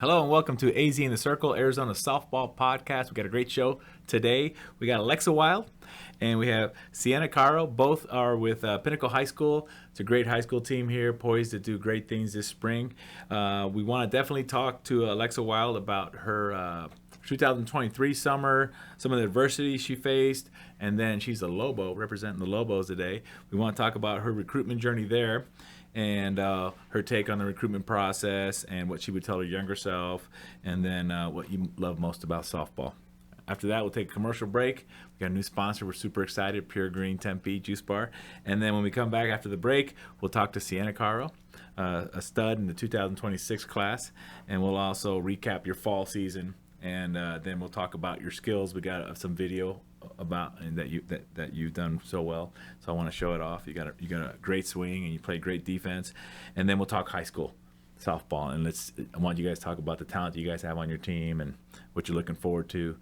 Hello and welcome to AZ in the Circle, Arizona Softball Podcast. We got a great show today. We got Alexa Wilde and we have Sienna Caro. Both are with Pinnacle High School. It's a great high school team here, poised to do great things this spring. We want to definitely talk to Alexa Wilde about her 2023 summer, some of the adversity she faced, and then she's a Lobo, representing the Lobos today. We want to talk about her recruitment journey there, and her take on the recruitment process and what she would tell her younger self, and then what you love most about softball. After that, we'll take a commercial break. We got a new sponsor. We're super excited, Pure Green Tempe Juice Bar. And then when we come back after the break, we'll talk to Sienna Caro, a stud in the 2026 class, and we'll also recap your fall season, and then we'll talk about your skills. We got some video about and that you've done so well, so I want to show it off. You got a great swing and you play great defense, and then we'll talk high school softball, and I want you guys to talk about the talent you guys have on your team and what you're looking forward to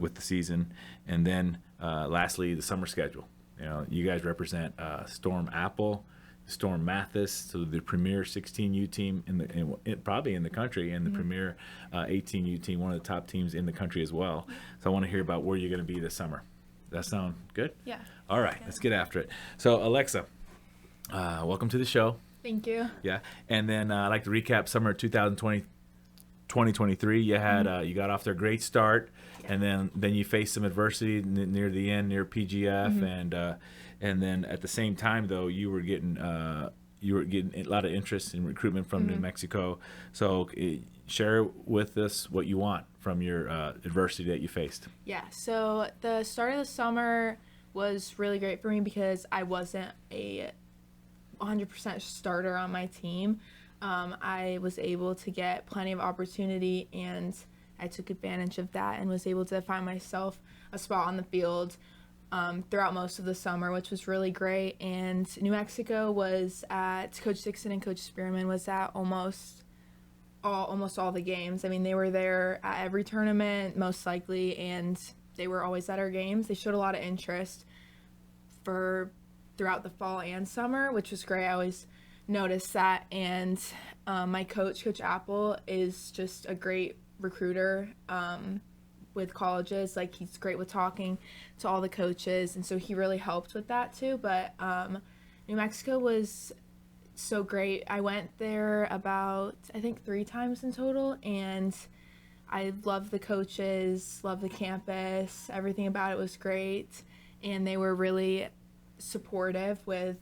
with the season, and then lastly the summer schedule. You guys represent Storm Apple, Storm Mathis, so the premier 16U team probably in the country, and the premier 18U team, one of the top teams in the country as well. So I want to hear about where you're going to be this summer. Does that sound good? Yeah. All right, let's get after it. So Alexa, welcome to the show. Thank you. Yeah, and then I'd like to recap summer 2023. You had you got off to a great start, and then you faced some adversity near the end, near PGF, and then at the same time though you were getting a lot of interest in recruitment from New Mexico. So share with us what you want from your adversity that you faced. Yeah, so the start of the summer was really great for me because I wasn't a 100% starter on my team. I was able to get plenty of opportunity, and I took advantage of that and was able to find myself a spot on the field throughout most of the summer, which was really great. And New Mexico was at Coach Dixon and Coach Spearman was at almost all the games. I mean, they were there at every tournament, most likely, and they were always at our games. They showed a lot of interest throughout the fall and summer, which was great. I always noticed that. And my coach, Coach Apple, is just a great recruiter with colleges. Like, he's great with talking to all the coaches, and so he really helped with that too. But New Mexico was so great. I went there about, I think, 3 times in total, and I loved the coaches, loved the campus. Everything about it was great, and they were really supportive with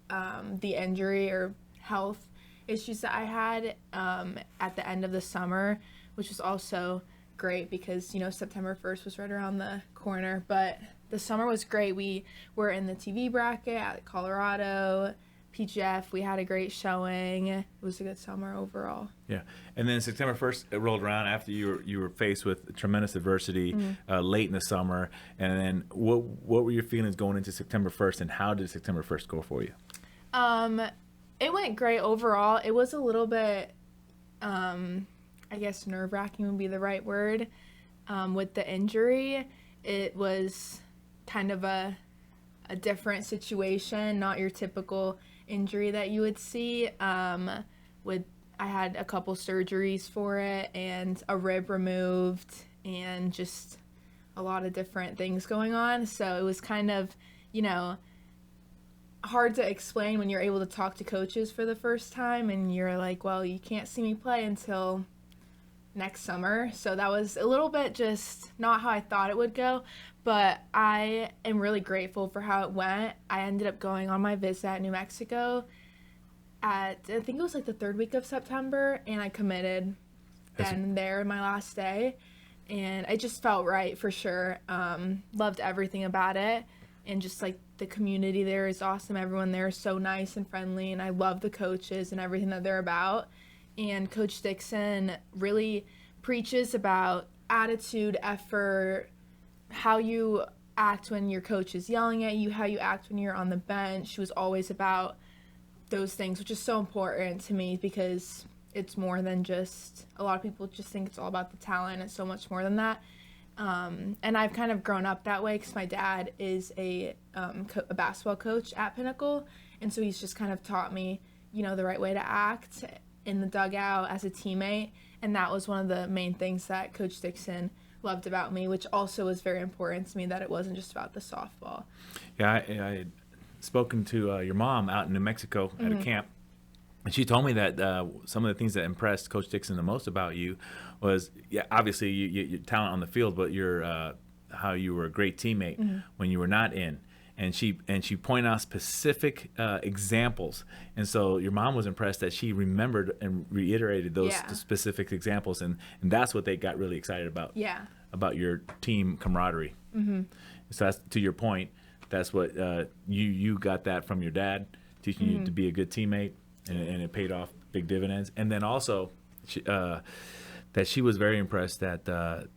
the injury or health issues that I had at the end of the summer, which was also great because September 1st was right around the corner. But the summer was great. We were in the TV bracket at Colorado, PGF. We had a great showing. It was a good summer overall. Yeah, and then September 1st it rolled around after you were faced with tremendous adversity late in the summer. And then what were your feelings going into September 1st, and how did September 1st go for you? It went great overall. It was a little bit, I guess nerve-wracking would be the right word. With the injury, it was kind of a different situation, not your typical injury that you would see. I had a couple surgeries for it and a rib removed and just a lot of different things going on. So it was kind of, hard to explain when you're able to talk to coaches for the first time and you're like, well, you can't see me play until next summer. So that was a little bit just not how I thought it would go, but I am really grateful for how it went. I ended up going on my visit at New Mexico I think it was like the 3rd week of September, and I committed then and there my last day, and it just felt right for sure. Loved everything about it, and just like the community there is awesome. Everyone there is so nice and friendly, and I love the coaches and everything that they're about. And Coach Dixon really preaches about attitude, effort, how you act when your coach is yelling at you, how you act when you're on the bench. She was always about those things, which is so important to me because it's more than just, a lot of people just think it's all about the talent. It's so much more than that. And I've kind of grown up that way because my dad is a basketball coach at Pinnacle, and so he's just kind of taught me, the right way to act in the dugout as a teammate. And that was one of the main things that Coach Dixon loved about me, which also was very important to me, that it wasn't just about the softball. Yeah, I had spoken to your mom out in New Mexico at a camp, and she told me that some of the things that impressed Coach Dixon the most about you was, obviously your talent on the field, but your how you were a great teammate when you were not in. And she pointed out specific examples, and so your mom was impressed that she remembered and reiterated those specific examples, and that's what they got really excited about. Yeah. About your team camaraderie. So that's, to your point, that's what you got that from your dad, teaching you to be a good teammate, and it paid off big dividends. And then also that she was very impressed that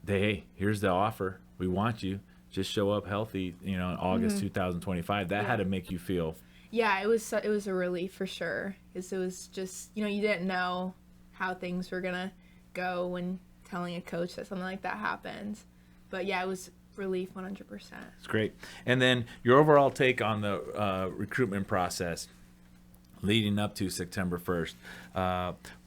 hey, here's the offer, we want you. Just show up healthy, in August 2025. That had to make you feel. Yeah, it was a relief for sure. Because it was just, you didn't know how things were going to go when telling a coach that something like that happened. But yeah, it was relief 100%. It's great. And then your overall take on the recruitment process leading up to September 1st.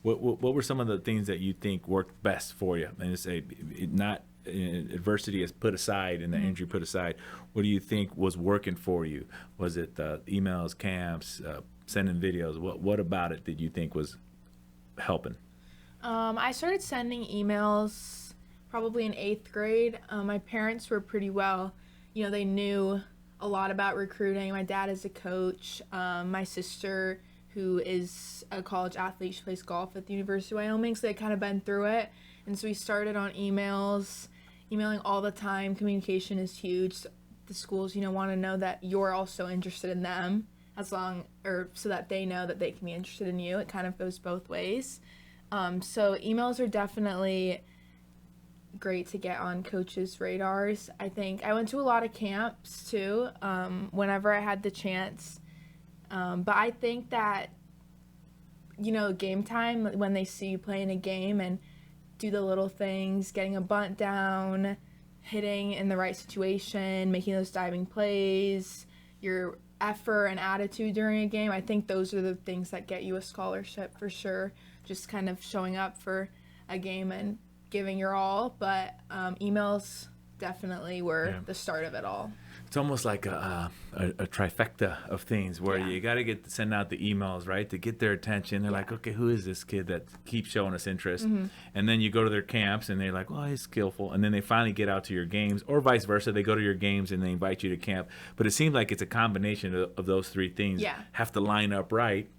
What were some of the things that you think worked best for you? And say, not adversity is put aside and the injury put aside, what do you think was working for you? Was it emails, camps, sending videos? What about it did you think was helping? I started sending emails probably in 8th grade. My parents were pretty well, they knew a lot about recruiting. My dad is a coach. My sister, who is a college athlete, she plays golf at the University of Wyoming, so they kind of been through it. And so we started on emailing all the time. Communication is huge. The schools, want to know that you're also interested in them, so that they know that they can be interested in you. It kind of goes both ways. So emails are definitely great to get on coaches' radars. I think I went to a lot of camps too, whenever I had the chance. But I think that, game time, when they see you playing a game and do the little things, getting a bunt down, hitting in the right situation, making those diving plays, your effort and attitude during a game, I think those are the things that get you a scholarship for sure. Just kind of showing up for a game and giving your all. But emails definitely were the start of it all. It's almost like a trifecta of things where you got to send out the emails, right, to get their attention. They're like, okay, who is this kid that keeps showing us interest? And then you go to their camps and they're like, well, he's skillful. And then they finally get out to your games, or vice versa. They go to your games and they invite you to camp. But it seems like it's a combination of those three things have to line up right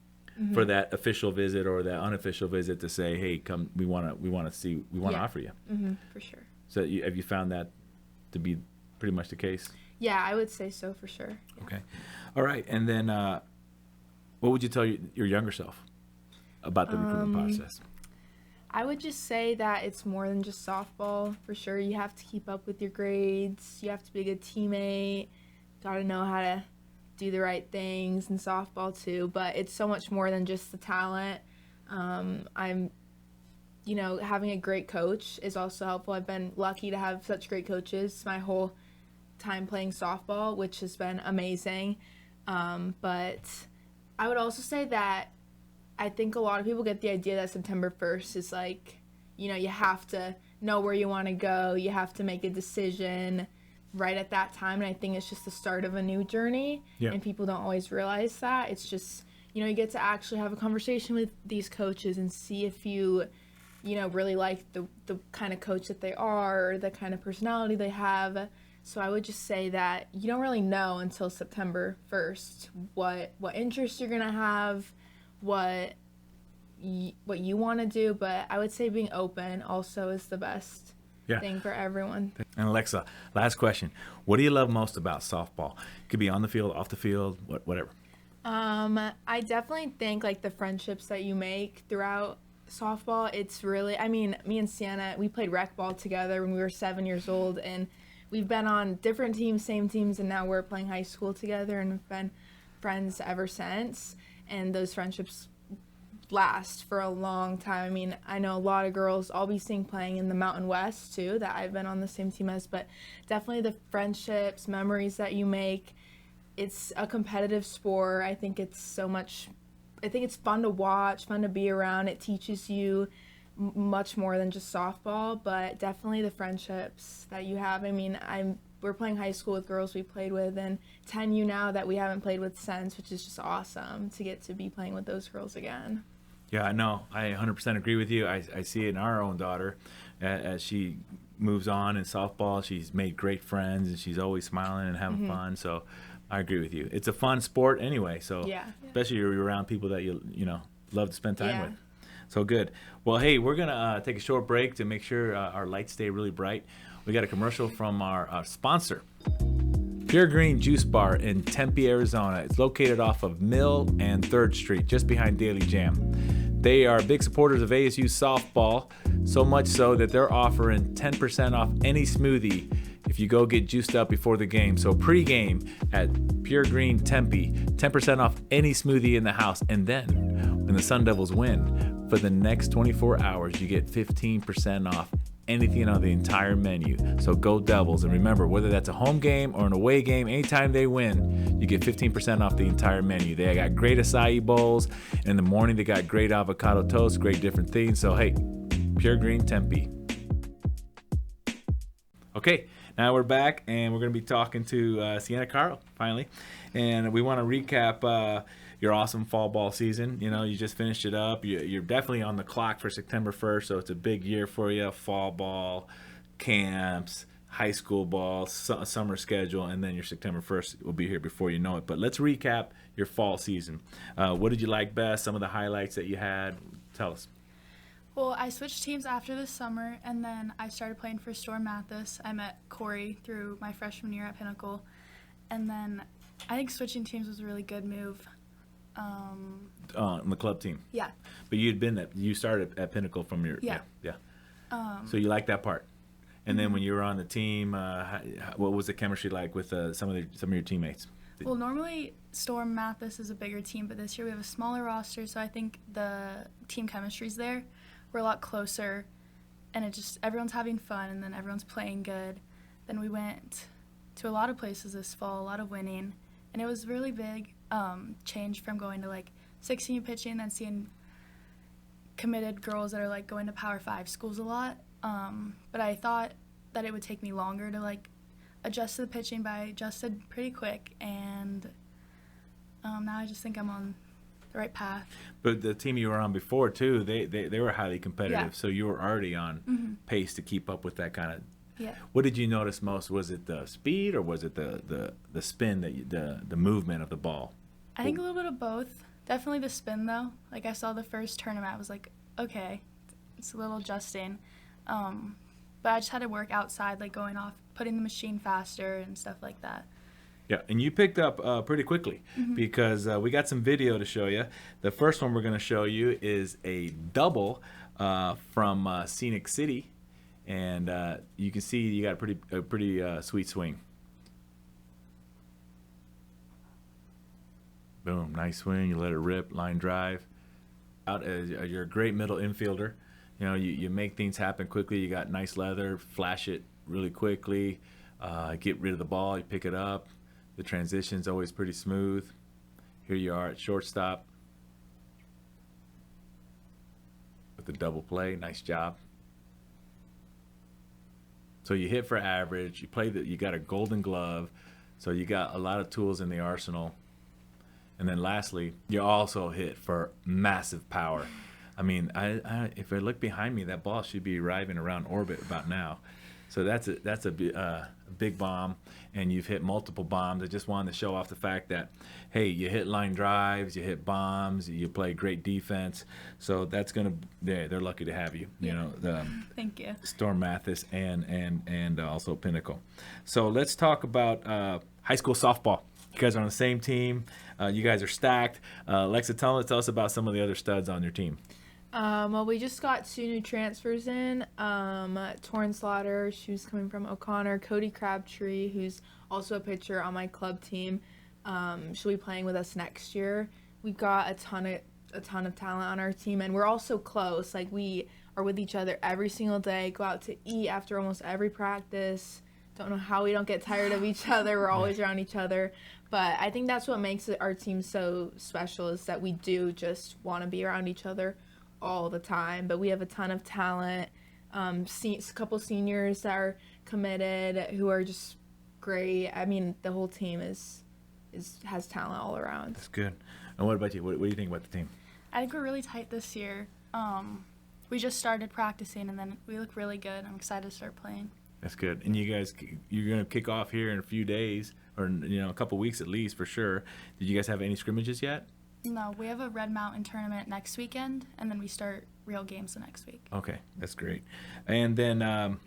for that official visit or that unofficial visit to say, hey, come, we want to offer you. For sure. So have you found that to be pretty much the case? Yeah, I would say so for sure. Yeah. Okay. All right. And then what would you tell your younger self about the recruitment process? I would just say that it's more than just softball, for sure. You have to keep up with your grades. You have to be a good teammate. Got to know how to do the right things in softball too. But it's so much more than just the talent. Having a great coach is also helpful. I've been lucky to have such great coaches my whole time playing softball, which has been amazing. But I would also say that I think a lot of people get the idea that September 1st is like, you have to know where you want to go. You have to make a decision right at that time. And I think it's just the start of a new journey. Yeah. And people don't always realize that. It's just, you get to actually have a conversation with these coaches and see if you really like the kind of coach that they are, or the kind of personality they have. So I would just say that you don't really know until September 1st what interests you're going to have, what you want to do. But I would say being open also is the best thing for everyone. And Alexa, last question. What do you love most about softball? It could be on the field, off the field, whatever. I definitely think like the friendships that you make throughout softball, it's really, me and Sienna, we played rec ball together when we were 7 years old, and we've been on different teams, same teams, and now we're playing high school together, and we've been friends ever since. And those friendships last for a long time. I know a lot of girls I'll be seeing playing in the Mountain West too that I've been on the same team as, but definitely the friendships, memories that you make. It's a competitive sport. I think it's fun to watch, fun to be around. It teaches you much more than just softball, but definitely the friendships that you have. I mean, we're playing high school with girls we played with, and 10U now that we haven't played with since, which is just awesome to get to be playing with those girls again. Yeah, I know. I 100% agree with you. I see it in our own daughter as she moves on in softball. She's made great friends, and she's always smiling and having fun. So I agree with you. It's a fun sport anyway. So especially you're around people that you love to spend time with. So good. Well, hey, we're gonna take a short break to make sure our lights stay really bright. We got a commercial from our sponsor, Pure Green Juice Bar in Tempe, Arizona. It's located off of Mill and 3rd Street, just behind Daily Jam. They are big supporters of ASU softball, so much so that they're offering 10% off any smoothie if you go get juiced up before the game. So pre-game at Pure Green Tempe, 10% off any smoothie in the house. And then when the Sun Devils win, for the next 24 hours, you get 15% off anything on the entire menu. So go Devils. And remember, whether that's a home game or an away game, anytime they win, you get 15% off the entire menu. They got great acai bowls. In the morning, they got great avocado toast, great different things. So, hey, Pure Green Tempe. Okay, now we're back, and we're going to be talking to Sienna Caro, finally. And we want to recap your awesome fall ball season. You know, you just finished it up. You're definitely on the clock for September 1st, so it's a big year for you. Fall ball, camps, high school ball, summer schedule, and then your September 1st will be here before you know it. But let's recap your fall season. What did you like best? Some of the highlights that you had? Tell us. Well, I switched teams after the summer, and then I started playing for Storm Mathis. I met Corey through my freshman year at Pinnacle, and then I think switching teams was a really good move. On the club team. Yeah. But you started at Pinnacle from your yeah. So you like that part. And then when you were on the team, what was the chemistry like with some of your teammates? Well, normally Storm Mathis is a bigger team, but this year we have a smaller roster, so I think the team chemistry's there. We're a lot closer, and everyone's having fun, and then everyone's playing good. Then we went to a lot of places this fall, a lot of winning, and it was really big change from going to like 16 pitching, then seeing committed girls that are like going to Power 5 schools a lot. But I thought that it would take me longer to like adjust to the pitching, but I adjusted pretty quick, and now I just think I'm on the right path. But the team you were on before too, they were highly competitive, so you were already on pace to keep up with that kind of. Yeah. What did you notice most? Was it the speed, or was it the spin, the movement of the ball? I think a little bit of both. Definitely the spin though. Like I saw the first tournament, I was like, okay, it's a little adjusting. But I just had to work outside, like going off, putting the machine faster and stuff like that. Yeah, and you picked up pretty quickly because we got some video to show you. The first one we're going to show you is a double from Scenic City, and you can see you got a pretty sweet swing. Boom, nice swing. You let it rip, line drive. You're a great middle infielder. You know, you make things happen quickly. You got nice leather, flash it really quickly, get rid of the ball, you pick it up. The transition's always pretty smooth. Here you are at shortstop with the double play. Nice job. So you hit for average. You got a Golden Glove. So you got a lot of tools in the arsenal. And then lastly, you also hit for massive power. I mean, if I look behind me, that ball should be arriving around orbit about now. So that's a big bomb, and you've hit multiple bombs. I just wanted to show off the fact that, hey, you hit line drives, you hit bombs, you play great defense. So that's they're lucky to have you. You know, Thank you. Storm Mathis and also Pinnacle. So let's talk about high school softball. You guys are on the same team. You guys are stacked. Alexa, tell us about some of the other studs on your team. Well, we just got 2 new transfers in. Torrin Slaughter, who's coming from O'Connor. Cody Crabtree, who's also a pitcher on my club team. She'll be playing with us next year. We've got a ton of talent on our team, and we're all so close. Like, we are with each other every single day, go out to eat after almost every practice. Don't know how we don't get tired of each other. We're always around each other. But I think that's what makes our team so special, is that we do just want to be around each other all the time, but we have a ton of talent. A couple seniors that are committed who are just great. I mean, the whole team has talent all around. That's good. And what about you? What do you think about the team? I think we're really tight this year. We just started practicing, and then we look really good. I'm excited to start playing. That's good. And you guys, you're going to kick off here in a few days, or a couple weeks at least for sure. Did you guys have any scrimmages yet? No, we have a Red Mountain tournament next weekend, and then we start real games the next week. Okay, that's great. And then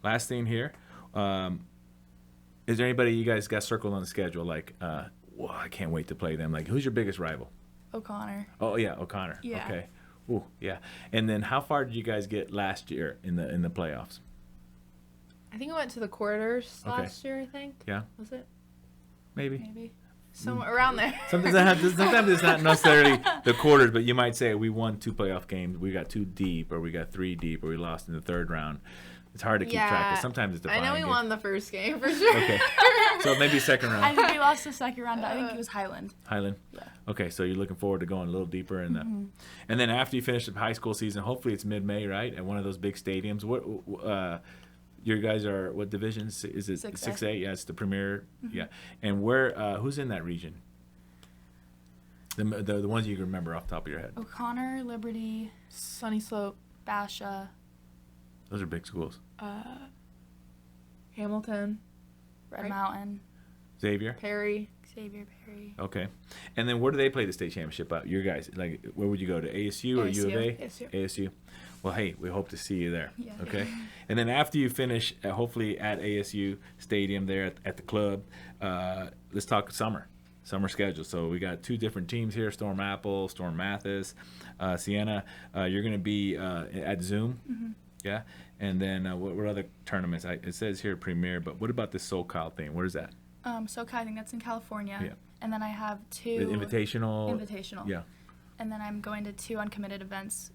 last thing here, is there anybody you guys got circled on the schedule? Like, well, I can't wait to play them. Like, who's your biggest rival? O'Connor. Oh yeah, O'Connor. Yeah. Okay. Ooh, yeah. And then how far did you guys get last year in the playoffs? I think we went to the quarters Okay. last year, I think. Yeah. Was it? Maybe. Somewhere around there. Sometimes it's not necessarily the quarters, but you might say we won 2 playoff games, we got 2 deep, or we got 3 deep, or we lost in the 3rd round. It's hard to keep track, because sometimes it's the I know final we game. won the first game for sure. Okay. So maybe second round. I think we lost the second round. I think it was Highland. Highland? Yeah. Okay, so you're looking forward to going a little deeper in the... And then after you finish the high school season, hopefully it's mid-May, right? At one of those big stadiums. What your guys are, what division? Is it 6A. 6A? Yeah, it's the premier. Yeah. And where, who's in that region? The ones you can remember off the top of your head. O'Connor, Liberty, Sunny Slope, Basha, Those are big schools. Hamilton, Red Right. Mountain, Xavier? Perry. Xavier Perry. Okay. And then where do they play the state championship at? Your guys, like, where would you go, to ASU or U of A? ASU. ASU. Well, hey, we hope to see you there. Yeah. Okay. And then after you finish, hopefully at ASU Stadium there at the club, let's talk summer schedule. So we got 2 different teams here: Storm Apple, Storm Mathis, Sienna. You're going to be at Zoom. Yeah. And then what other tournaments? It says here Premier, but what about this SoCal thing? Where is that? SoCal, I think that's in California. Yeah. And then I have 2 Invitational. Invitational. Yeah. And then I'm going to 2 uncommitted events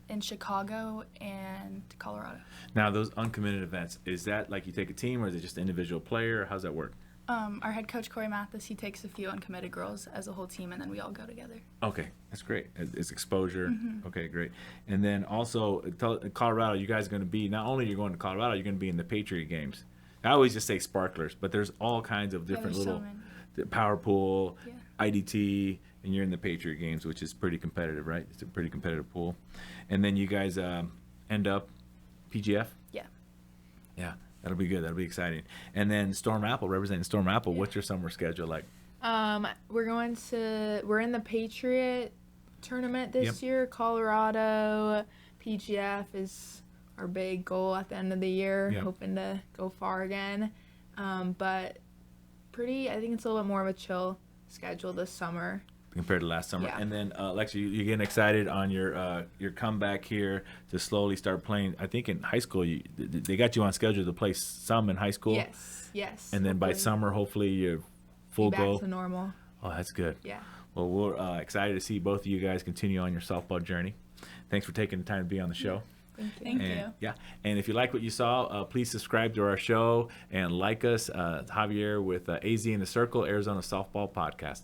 in Chicago and Colorado. Now, those uncommitted events, is that like you take a team, or is it just individual player? How's that work? Our head coach, Corey Mathis, he takes a few uncommitted girls as a whole team, and then we all go together. Okay, that's great. It's exposure. Okay, great. And then also, Colorado, you guys are going to be, not only you're going to Colorado, you're going to be in the Patriot games. I always just say sparklers, but there's all kinds of different there's so little many. power pool, Yeah. IDT, and you're in the Patriot games, which is pretty competitive, right? It's a pretty competitive pool. And then you guys end up PGF? Yeah. Yeah, that'll be good. That'll be exciting. And then Storm Apple, representing Storm Apple, what's your summer schedule like? We're in the Patriot tournament this year. Colorado, PGF is our big goal at the end of the year. Yep. Hoping to go far again. But I think it's a little bit more of a chill schedule this summer. Compared to last summer. Yeah. And then, Alexa, you're getting excited on your comeback here to slowly start playing. I think in high school, they got you on schedule to play some in high school. Yes. And then by Hopefully summer, hopefully, you're full be go. back to normal. Oh, that's good. Yeah. Well, we're excited to see both of you guys continue on your softball journey. Thanks for taking the time to be on the show. Thank you. Thank you. Yeah, and if you like what you saw, please subscribe to our show and like us. Javier with AZ in the Circle, Arizona Softball Podcast.